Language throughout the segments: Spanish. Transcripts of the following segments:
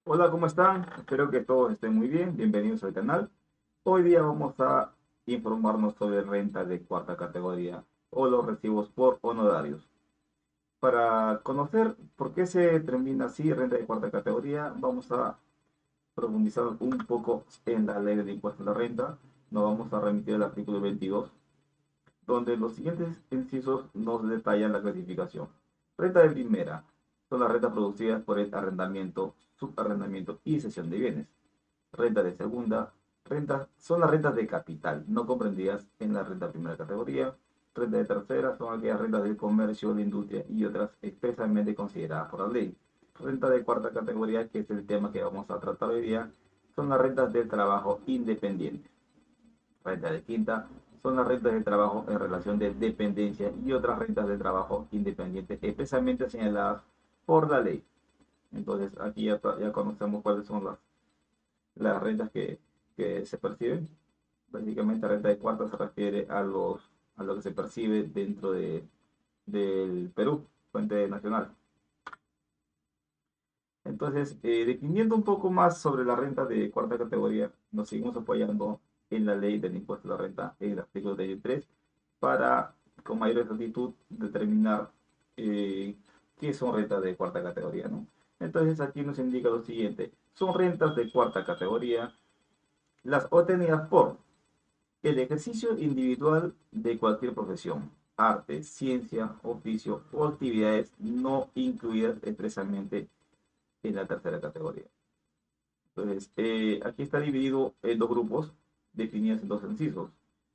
Hola, ¿cómo están? Espero que todos estén muy bien. Bienvenidos al canal. Hoy día vamos a informarnos sobre renta de cuarta categoría o los recibos por honorarios. Para conocer por qué se determina así renta de cuarta categoría, vamos a profundizar un poco en la ley del impuesto a la renta. Nos vamos a remitir al artículo 22, donde los siguientes incisos nos detallan la clasificación. Renta de primera son las rentas producidas por el arrendamiento, subarrendamiento y cesión de bienes. Renta de segunda, son las rentas de capital, no comprendidas en la renta de primera categoría. Renta de tercera son aquellas rentas del comercio, de industria y otras expresamente consideradas por la ley. Renta de cuarta categoría, que es el tema que vamos a tratar hoy día, son las rentas del trabajo independiente. Renta de quinta son las rentas de trabajo en relación de dependencia y otras rentas de trabajo independiente expresamente señaladas por la ley. Entonces aquí ya conocemos cuáles son las rentas que se perciben. Básicamente, renta de cuarta se refiere a lo que se percibe del Perú, fuente nacional. Entonces, definiendo un poco más sobre la renta de cuarta categoría, nos seguimos apoyando en la ley del impuesto a la renta, en el artículo 33, para con mayor exactitud determinar qué son rentas de cuarta categoría, ¿no? Entonces aquí nos indica lo siguiente: son rentas de cuarta categoría las obtenidas por el ejercicio individual de cualquier profesión, arte, ciencia, oficio o actividades no incluidas expresamente en la tercera categoría. Entonces, aquí está dividido en dos grupos definidos en dos incisos.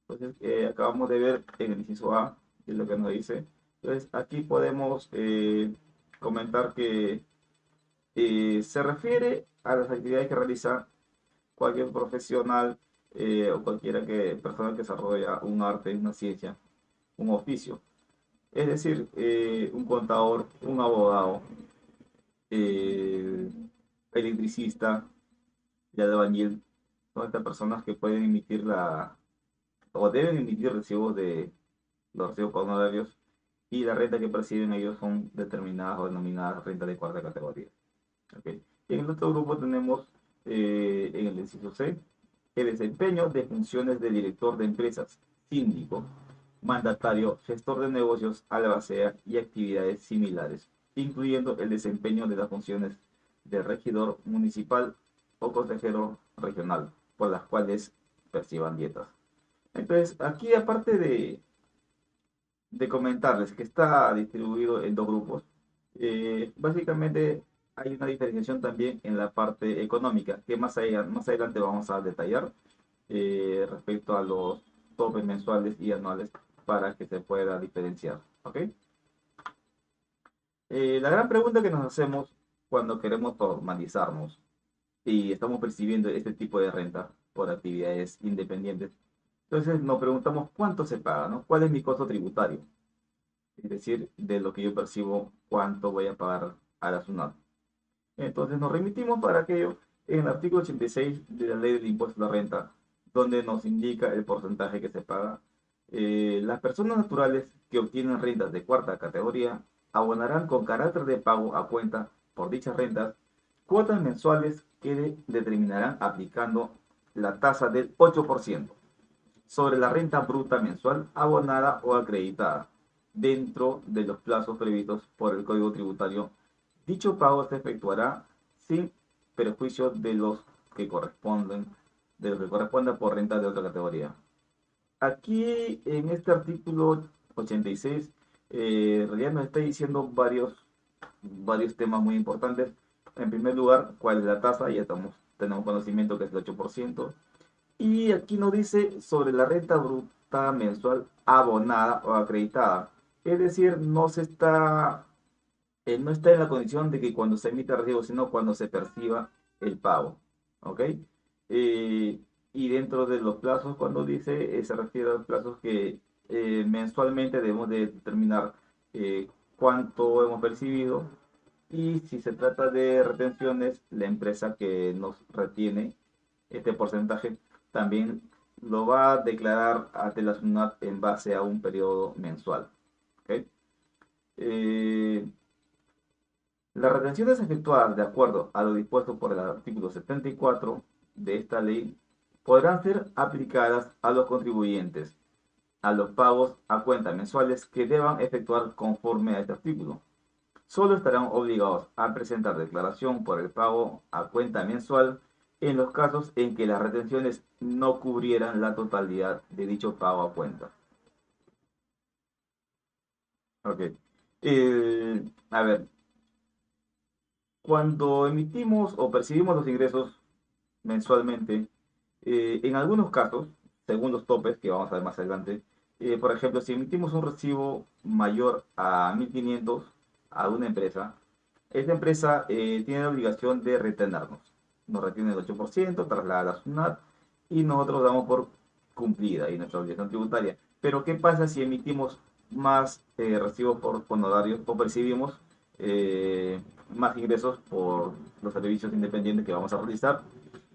Entonces, acabamos de ver en el inciso A, que es lo que nos dice. Entonces, aquí podemos comentar que se refiere a las actividades que realiza cualquier profesional o cualquiera persona que desarrolla un arte, una ciencia, un oficio. Es decir, un contador, un abogado, eh, electricista y albañil son estas personas que pueden emitir o deben emitir recibos de los recibos honorarios, y la renta que perciben ellos son determinadas o denominadas renta de cuarta categoría. ¿Okay? Y en el otro grupo tenemos en el inciso C el desempeño de funciones de director de empresas, síndico, mandatario, gestor de negocios, albacea y actividades similares, incluyendo el desempeño de las funciones de regidor municipal o consejero regional, por las cuales perciban dietas. Entonces, aquí aparte de comentarles que está distribuido en dos grupos, básicamente hay una diferenciación también en la parte económica, que más adelante vamos a detallar respecto a los topes mensuales y anuales para que se pueda diferenciar. ¿Ok? La gran pregunta que nos hacemos cuando queremos formalizarnos y estamos percibiendo este tipo de renta por actividades independientes, entonces nos preguntamos cuánto se paga, ¿no? ¿Cuál es mi costo tributario? Es decir, de lo que yo percibo, cuánto voy a pagar a la SUNAT. Entonces nos remitimos para aquello en el artículo 86 de la ley del impuesto a la renta, donde nos indica el porcentaje que se paga. Las personas naturales que obtienen rentas de cuarta categoría abonarán con carácter de pago a cuenta por dichas rentas cuotas mensuales que determinarán aplicando la tasa del 8% sobre la renta bruta mensual abonada o acreditada dentro de los plazos previstos por el Código Tributario. Dicho pago se efectuará sin perjuicio de los que corresponda por renta de otra categoría. Aquí en este artículo 86, en realidad nos está diciendo varios temas muy importantes. En primer lugar, cuál es la tasa, tenemos conocimiento que es el 8%. Y aquí nos dice sobre la renta bruta mensual abonada o acreditada. Es decir, no está en la condición de que cuando se emita recibo, sino cuando se perciba el pago. ¿Ok? Eh, y dentro de los plazos, cuando dice, se refiere a los plazos que mensualmente debemos de determinar cuánto hemos percibido, y si se trata de retenciones, la empresa que nos retiene este porcentaje también lo va a declarar ante la SUNAT en base a un periodo mensual. ¿Ok? Eh, Las retenciones efectuadas de acuerdo a lo dispuesto por el artículo 74 de esta ley podrán ser aplicadas a los contribuyentes a los pagos a cuenta mensuales que deban efectuar conforme a este artículo. Solo estarán obligados a presentar declaración por el pago a cuenta mensual en los casos en que las retenciones no cubrieran la totalidad de dicho pago a cuenta. Ok. A ver, cuando emitimos o percibimos los ingresos mensualmente, en algunos casos, según los topes que vamos a ver más adelante, por ejemplo, si emitimos un recibo mayor a 1.500 a una empresa, esta empresa tiene la obligación de retenernos. Nos retiene el 8%, traslada a la SUNAT y nosotros damos por cumplida y nuestra obligación tributaria. Pero, ¿qué pasa si emitimos más recibos por honorarios o percibimos eh, más ingresos por los servicios independientes que vamos a realizar?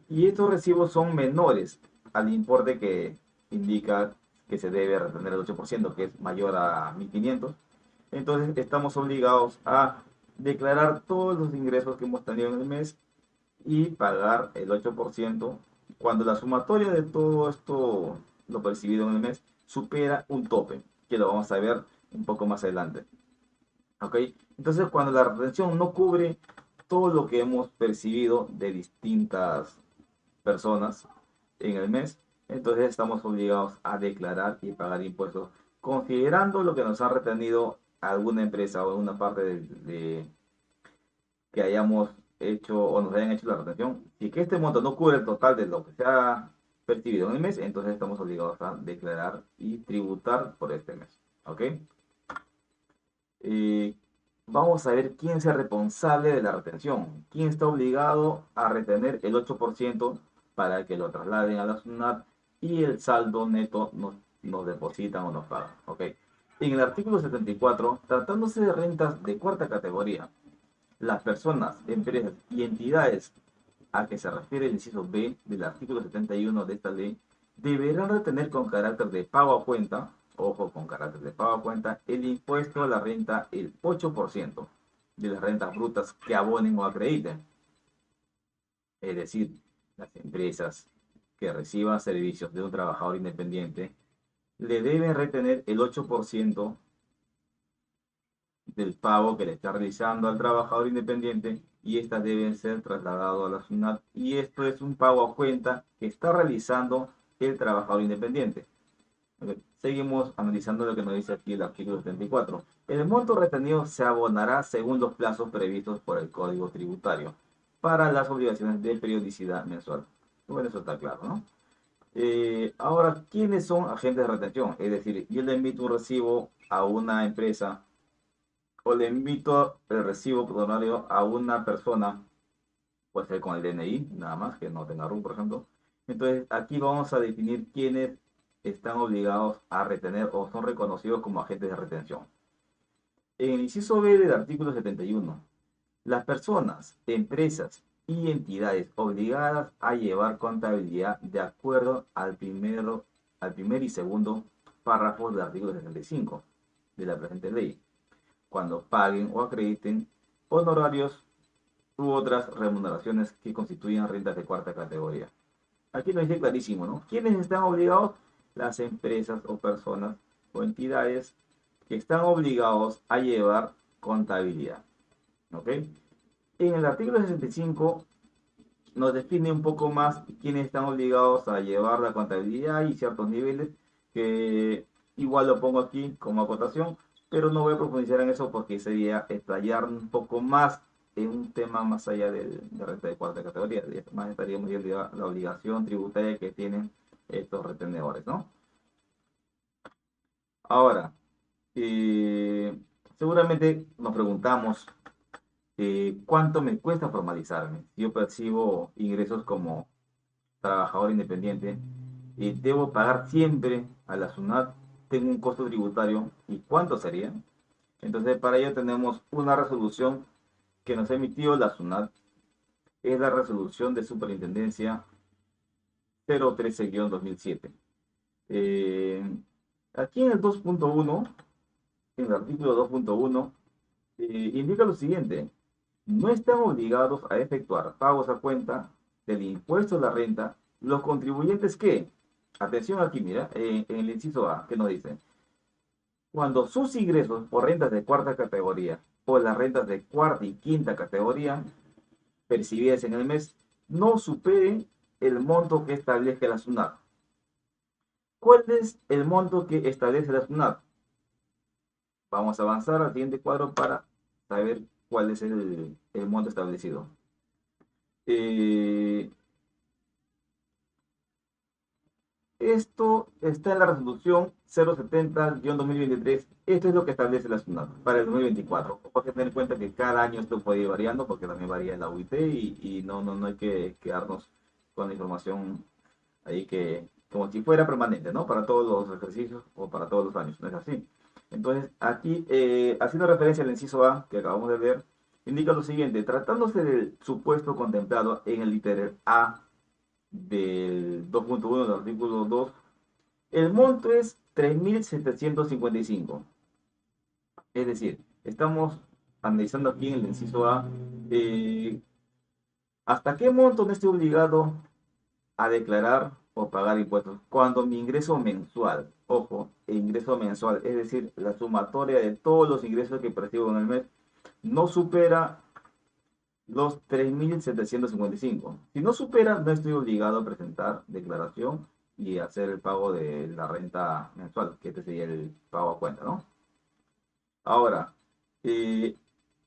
Y estos recibos son menores al importe que indica que se debe retener el 8%, que es mayor a 1.500. Entonces estamos obligados a declarar todos los ingresos que hemos tenido en el mes y pagar el 8% cuando la sumatoria de todo esto, lo percibido en el mes, supera un tope, que lo vamos a ver un poco más adelante. ¿Ok? Entonces, cuando la retención no cubre todo lo que hemos percibido de distintas personas en el mes, entonces estamos obligados a declarar y pagar impuestos, considerando lo que nos ha retenido alguna empresa o una parte que hayamos hecho o nos hayan hecho la retención. Si que este monto no cubre el total de lo que se ha percibido en el mes, entonces estamos obligados a declarar y tributar por este mes. ¿Ok? Eh, Vamos a ver quién es el responsable de la retención. ¿Quién está obligado a retener el 8% para que lo trasladen a la SUNAT y el saldo neto nos depositan o nos pagan? ¿Ok? En el artículo 74, tratándose de rentas de cuarta categoría, las personas, empresas y entidades a que se refiere el inciso B del artículo 71 de esta ley deberán retener con carácter de pago a cuenta, ojo, con carácter de pago a cuenta, el impuesto a la renta, el 8% de las rentas brutas que abonen o acrediten. Es decir, las empresas que reciban servicios de un trabajador independiente le deben retener el 8% del pago que le está realizando al trabajador independiente y estas deben ser trasladadas a la SUNAT y esto es un pago a cuenta que está realizando el trabajador independiente. Seguimos analizando lo que nos dice aquí el artículo 74. El monto retenido se abonará según los plazos previstos por el Código Tributario para las obligaciones de periodicidad mensual. Bueno, eso está claro, ¿no? Ahora, ¿quiénes son agentes de retención? Es decir, yo le emito un recibo a una empresa o le invito el recibo honorario a una persona, puede ser con el DNI, nada más, que no tenga RU, por ejemplo. Entonces, aquí vamos a definir quiénes están obligados a retener o son reconocidos como agentes de retención. En el inciso B del artículo 71, las personas, empresas y entidades obligadas a llevar contabilidad de acuerdo al primer y segundo párrafo del artículo 65 de la presente ley cuando paguen o acrediten honorarios u otras remuneraciones que constituyan rentas de cuarta categoría. Aquí nos dice clarísimo, ¿no? ¿Quiénes están obligados? Las empresas o personas o entidades que están obligados a llevar contabilidad. ¿Ok? En el artículo 65 nos define un poco más quiénes están obligados a llevar la contabilidad y ciertos niveles que igual lo pongo aquí como acotación, pero no voy a profundizar en eso porque sería explayar un poco más en un tema más allá de renta de cuarta categoría. Más estaríamos viendo la obligación tributaria que tienen estos retenedores, ¿no? Ahora, eh, seguramente nos preguntamos cuánto me cuesta formalizarme. Yo percibo ingresos como trabajador independiente y debo pagar siempre a la SUNAT, tengo un costo tributario y cuánto sería. Entonces, para ello tenemos una resolución que nos ha emitido la SUNAT, es la resolución de superintendencia 013-2007. Eh, Aquí en el 2.1, en el artículo 2.1, indica lo siguiente. no están obligados a efectuar pagos a cuenta del impuesto a la renta los contribuyentes que, atención aquí, mira, en el inciso A, que nos dice, cuando sus ingresos por rentas de cuarta categoría o las rentas de cuarta y quinta categoría percibidas en el mes no superen el monto que establezca la SUNAT. ¿Cuál es el monto que establece la SUNAT? Vamos a avanzar al siguiente cuadro para saber cuál es el monto establecido. Eh, Esto está en la resolución 070-2023. Esto es lo que establece la SUNAT para el 2024. Hay que tener en cuenta que cada año esto puede ir variando porque también varía la UIT y no hay que quedarnos con la información ahí que como si fuera permanente, ¿no? Para todos los ejercicios o para todos los años. No es así. Entonces, aquí, haciendo referencia al inciso A que acabamos de ver, indica lo siguiente. Tratándose del supuesto contemplado en el literal A del 2.1 del artículo 2, el monto es 3.755. Es decir, estamos analizando aquí en el inciso A, eh, hasta qué monto no estoy obligado a declarar o pagar impuestos cuando mi ingreso mensual, ojo, ingreso mensual, es decir, la sumatoria de todos los ingresos que percibo en el mes, no supera los 3.755. Si no supera, no estoy obligado a presentar declaración y hacer el pago de la renta mensual, que este sería el pago a cuenta, ¿no? Ahora, eh,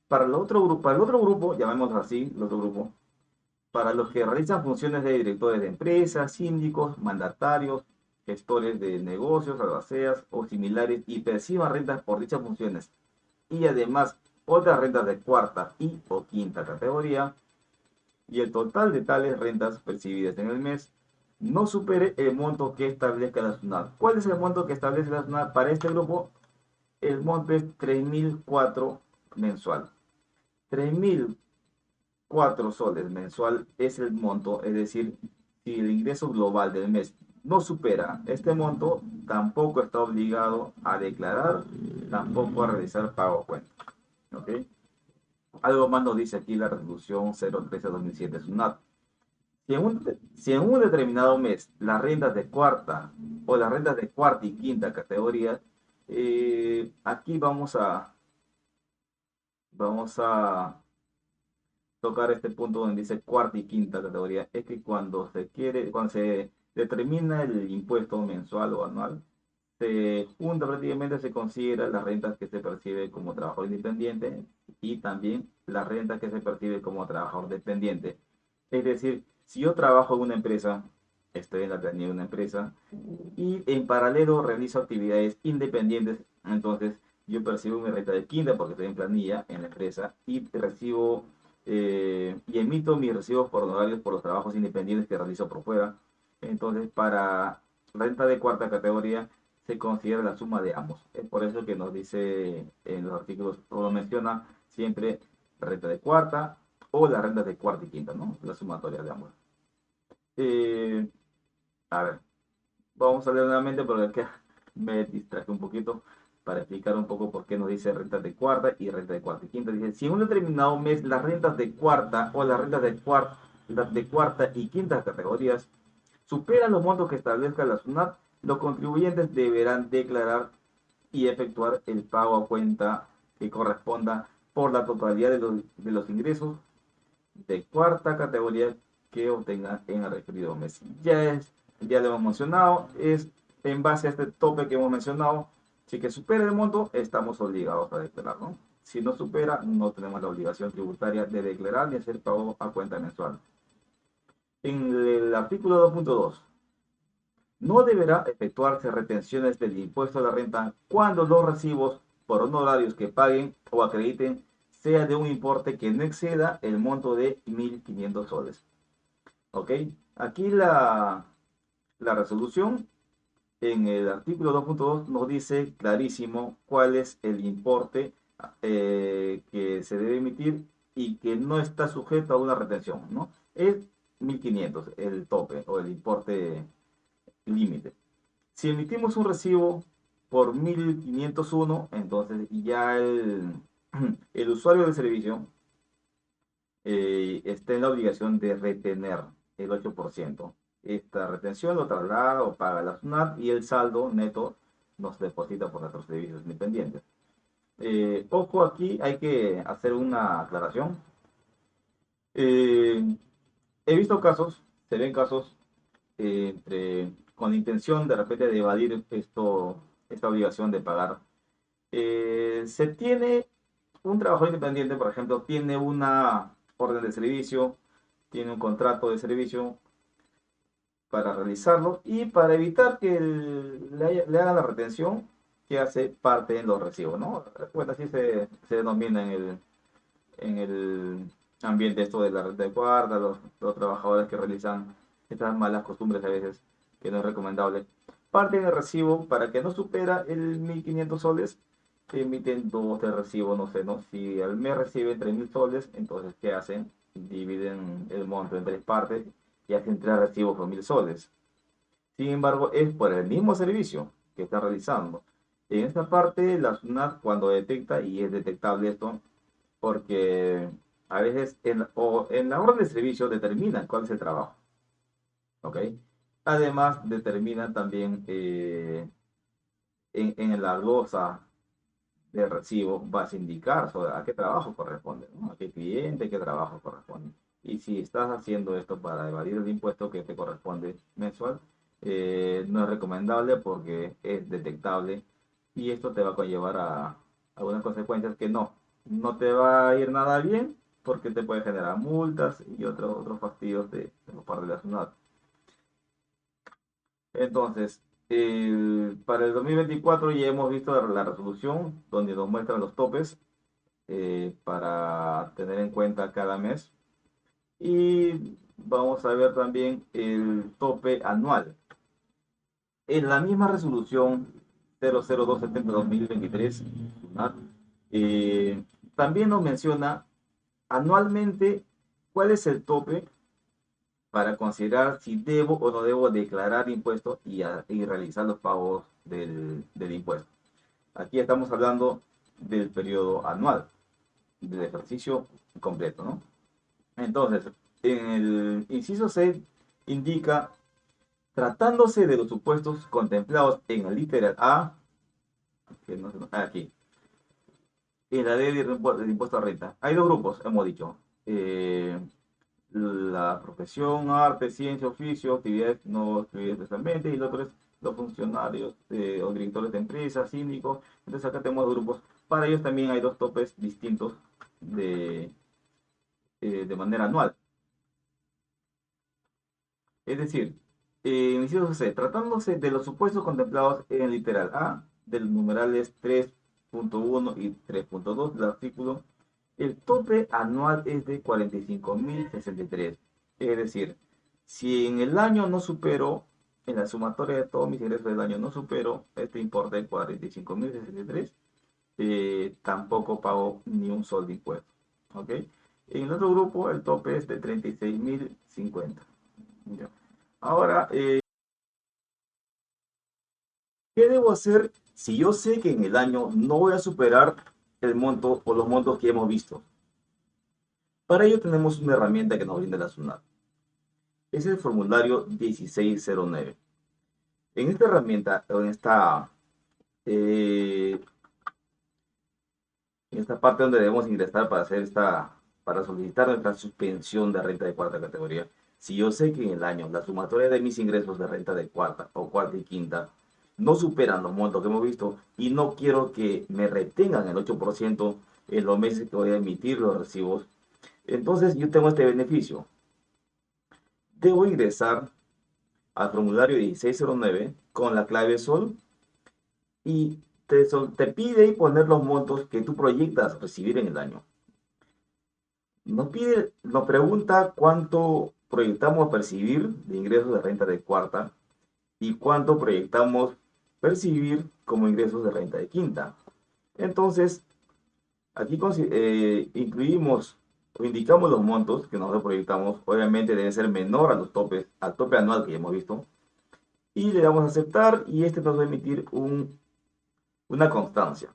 para el otro grupo, llamémoslo así, el otro grupo, para los que realizan funciones de directores de empresas, síndicos, mandatarios, gestores de negocios, albaceas o similares y perciban rentas por dichas funciones y además otras rentas de cuarta y o quinta categoría, y el total de tales rentas percibidas en el mes no supere el monto que establezca la SUNAT. ¿Cuál es el monto que establece la SUNAT para este grupo? El monto es 3.004 mensual. 3.004 soles mensual es el monto, es decir, si el ingreso global del mes no supera este monto, tampoco está obligado a declarar, tampoco a realizar pago a cuenta. ¿Ok? Algo más nos dice aquí la resolución 013-2007 SUNAT. Si en un determinado mes las rentas de cuarta o las rentas de cuarta y quinta categoría, aquí vamos a tocar este punto donde dice cuarta y quinta categoría. Es que cuando se determina el impuesto mensual o anual, se junta prácticamente, se considera las rentas que se percibe como trabajador independiente y también las rentas que se percibe como trabajador dependiente. Es decir, si yo trabajo en una empresa, estoy en la planilla de una empresa y en paralelo realizo actividades independientes, entonces yo percibo mi renta de quinta porque estoy en planilla en la empresa y recibo y emito mis recibos por honorarios por los trabajos independientes que realizo por fuera. Entonces, para renta de cuarta categoría se considera la suma de ambos. Es por eso que nos dice en los artículos, o lo menciona siempre renta de cuarta o la renta de cuarta y quinta, ¿no? La sumatoria de ambos. Eh, a ver, vamos a leer nuevamente porque acá me distraje un poquito para explicar un poco por qué nos dice rentas de cuarta y renta de cuarta y quinta. Dice, si en un determinado mes las rentas de cuarta o las rentas de cuarta y quinta categorías superan los montos que establezca la SUNAT, los contribuyentes deberán declarar y efectuar el pago a cuenta que corresponda por la totalidad de los ingresos de cuarta categoría que obtenga en el referido mes. Ya lo hemos mencionado, es en base a este tope que hemos mencionado, si que supera el monto, estamos obligados a declarar, ¿no? Si no supera, no tenemos la obligación tributaria de declarar ni hacer pago a cuenta mensual. En el artículo 2.2, no deberá efectuarse retenciones del impuesto a la renta cuando los recibos por honorarios que paguen o acrediten sea de un importe que no exceda el monto de 1.500 soles. ¿Ok? Aquí la resolución en el artículo 2.2 nos dice clarísimo cuál es el importe que se debe emitir y que no está sujeto a una retención, ¿no? Es 1.500 el tope o el importe límite. Si emitimos un recibo por 1.501, entonces ya el usuario del servicio está en la obligación de retener el 8%. Esta retención lo traslada o paga la SUNAT y el saldo neto nos deposita por nuestros servicios independientes. Ojo, aquí hay que hacer una aclaración. Eh, He visto casos, se ven casos con la intención de repente de evadir esta obligación de pagar. Se tiene un trabajador independiente, por ejemplo, tiene una orden de servicio, tiene un contrato de servicio para realizarlo y para evitar que le hagan la retención, que hace parte en los recibos, ¿no? Bueno, así se denomina en el ambiente esto de la renta de cuarta, los trabajadores que realizan estas malas costumbres a veces, que no es recomendable. Parten el recibo para que no supera el 1.500 soles, emiten dos de recibo, no sé, ¿no? Si al mes reciben 3.000 soles, entonces, ¿qué hacen? Dividen el monto en tres partes y hacen tres recibos por 1.000 soles. Sin embargo, es por el mismo servicio que están realizando. En esta parte, la SUNAT cuando detecta, y es detectable esto, porque a veces en la orden de servicio determinan cuál es el trabajo, ¿ok? Además, determinan también en la glosa de recibo, vas a indicar sobre a qué trabajo corresponde, ¿no? A qué cliente, qué trabajo corresponde. Y si estás haciendo esto para evadir el impuesto que te corresponde mensual, no es recomendable porque es detectable y esto te va a conllevar a algunas consecuencias que no te va a ir nada bien porque te puede generar multas y otros fastidios por parte de la SUNAT. Entonces, para el 2024 ya hemos visto la resolución donde nos muestran los topes para tener en cuenta cada mes. Y vamos a ver también el tope anual. En la misma resolución 00270-2023, eh, también nos menciona anualmente cuál es el tope para considerar si debo o no debo declarar impuestos y realizar los pagos del impuesto. Aquí estamos hablando del periodo anual, del ejercicio completo, ¿no? Entonces, en el inciso 6 indica, tratándose de los supuestos contemplados en el literal A, que no se aquí, en la ley del impuesto a renta. Hay dos grupos, hemos dicho. Eh, la profesión, arte, ciencia, oficio, actividades no excluidas especialmente, y el otro es los funcionarios o directores de empresas, síndicos. Entonces acá tenemos grupos. Para ellos también hay dos topes distintos de manera anual. Es decir, inciso C, tratándose de los supuestos contemplados en el literal A del numerales 3.1 y 3.2 del artículo, el tope anual es de 45.063. Es decir, si en el año no supero, en la sumatoria de todos mis ingresos del año no supero este importe de 45.063, tampoco pago ni un sol de impuesto. ¿Ok? En el otro grupo el tope es de 36.050. ¿Ya? Ahora, ¿qué debo hacer si yo sé que en el año no voy a superar el monto o los montos que hemos visto? Para ello tenemos una herramienta que nos brinda la SUNAT. Es el formulario 1609. En esta herramienta, eh, en esta parte donde debemos ingresar para solicitar nuestra suspensión de renta de cuarta categoría, si yo sé que en el año la sumatoria de mis ingresos de renta de cuarta o cuarta y quinta no superan los montos que hemos visto y no quiero que me retengan el 8% en los meses que voy a emitir los recibos, entonces yo tengo este beneficio. Debo ingresar al formulario 1609 con la clave SOL y te pide poner los montos que tú proyectas recibir en el año. Nos pregunta cuánto proyectamos percibir de ingresos de renta de cuarta y cuánto proyectamos percibir como ingresos de renta de quinta. Entonces, aquí incluimos o indicamos los montos que nosotros proyectamos. Obviamente debe ser menor a los topes, al tope anual que ya hemos visto. Y le damos a aceptar y este nos va a emitir una constancia.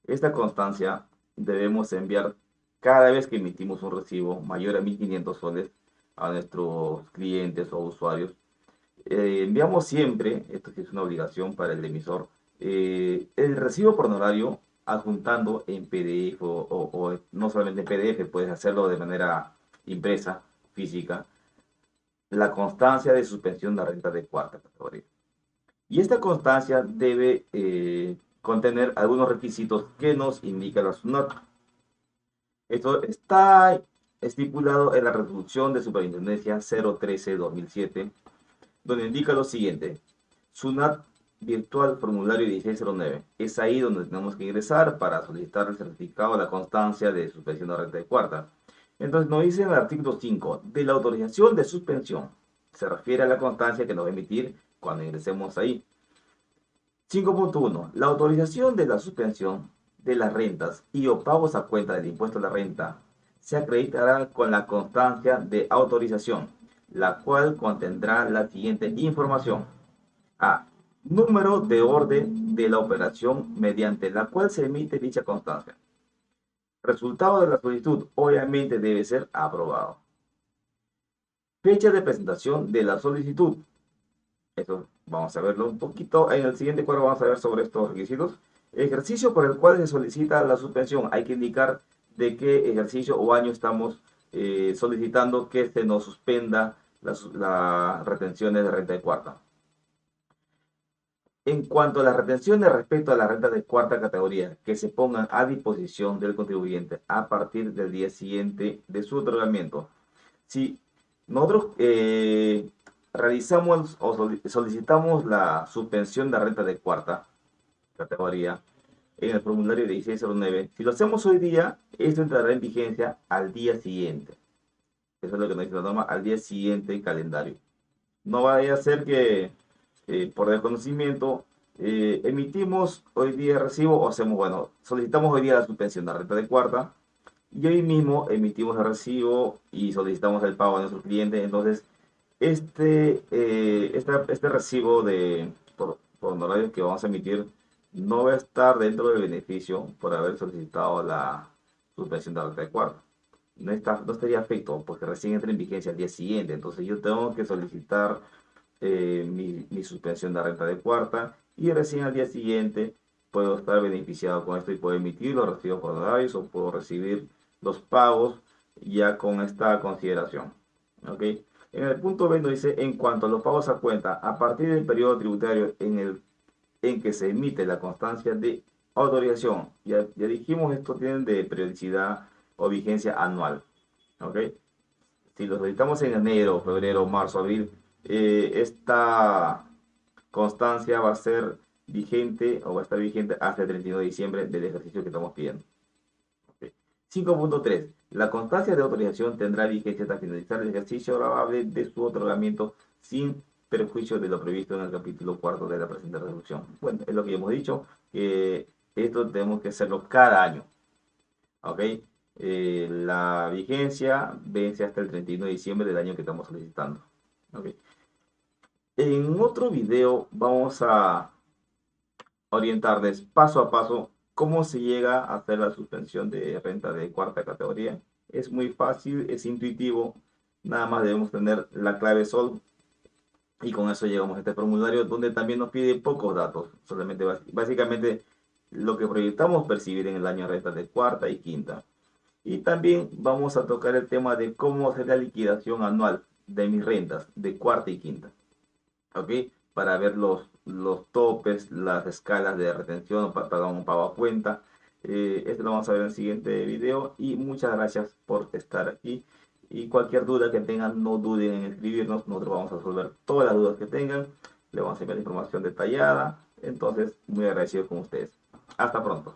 Esta constancia debemos enviar Cada vez que emitimos un recibo mayor a 1.500 soles a nuestros clientes o usuarios, enviamos siempre, esto sí es una obligación para el emisor, el recibo por honorario adjuntando en PDF o no solamente en PDF, puedes hacerlo de manera impresa, física, la constancia de suspensión de renta de cuarta categoría. Y esta constancia debe contener algunos requisitos que nos indica la SUNAT. Esto está estipulado en la resolución de superintendencia 013-2007, donde indica lo siguiente: SUNAT virtual formulario 1609. Es ahí donde tenemos que ingresar para solicitar el certificado de la constancia de suspensión de renta de cuarta. Entonces nos dice en el artículo 5 de la autorización de suspensión. Se refiere a la constancia que nos va a emitir cuando ingresemos ahí. 5.1. La autorización de la suspensión de las rentas y o pagos a cuenta del impuesto a la renta se acreditará con la constancia de autorización, la cual contendrá la siguiente información. A. Número de orden de la operación mediante la cual se emite dicha constancia. Resultado de la solicitud obviamente debe ser aprobado. Fecha de presentación de la solicitud. Esto vamos a verlo un poquito. En el siguiente cuadro vamos a ver sobre estos requisitos. Ejercicio por el cual se solicita la suspensión. Hay que indicar de qué ejercicio o año estamos solicitando que se nos suspenda las retenciones de renta de cuarta. En cuanto a las retenciones respecto a la renta de cuarta categoría, que se pongan a disposición del contribuyente a partir del día siguiente de su otorgamiento. Si nosotros realizamos o solicitamos la suspensión de renta de cuarta categoría en el formulario de 1609, si lo hacemos hoy día, esto entrará en vigencia al día siguiente. Eso es lo que nos dice la norma, al día siguiente en calendario. No vaya a ser que por desconocimiento emitimos hoy día el recibo o hacemos, bueno, solicitamos hoy día la suspensión de renta de cuarta y hoy mismo emitimos el recibo y solicitamos el pago a nuestros clientes. Entonces, este recibo por honorarios que vamos a emitir no va a estar dentro del beneficio por haber solicitado la suspensión de renta de cuarta. No estaría afecto porque recién entra en vigencia al día siguiente. Entonces, yo tengo que solicitar mi suspensión de renta de cuarta y recién al día siguiente puedo estar beneficiado con esto y puedo emitir los recibos por honorarios o puedo recibir los pagos ya con esta consideración. ¿Ok? En el punto B nos dice, en cuanto a los pagos a cuenta, a partir del periodo tributario en que se emite la constancia de autorización, ya dijimos, esto tienen de periodicidad o vigencia anual. ¿Ok? Si lo solicitamos en enero, febrero, marzo, abril, esta constancia va a ser vigente o va a estar vigente hasta el 31 de diciembre del ejercicio que estamos pidiendo. Okay. 5.3. La constancia de autorización tendrá vigencia hasta finalizar el ejercicio grabable de su otorgamiento sin perjuicio de lo previsto en el capítulo 4 de la presente resolución. Bueno, es lo que ya hemos dicho, que esto tenemos que hacerlo cada año. ¿Ok? La vigencia vence hasta el 31 de diciembre del año que estamos solicitando. ¿Ok? En otro video vamos a orientarles paso a paso cómo se llega a hacer la suspensión de renta de cuarta categoría. Es muy fácil, es intuitivo, nada más debemos tener la clave SOL y con eso llegamos a este formulario donde también nos pide pocos datos, solamente básicamente lo que proyectamos percibir en el año de renta de cuarta y quinta. Y también vamos a tocar el tema de cómo hacer la liquidación anual de mis rentas de cuarta y quinta. ¿Ok? Para ver los topes, las escalas de retención para un pago a cuenta. Esto lo vamos a ver en el siguiente video y muchas gracias por estar aquí. Y cualquier duda que tengan, no duden en escribirnos. Nosotros vamos a resolver todas las dudas que tengan. Le vamos a enviar información detallada. Entonces, muy agradecido con ustedes. Hasta pronto.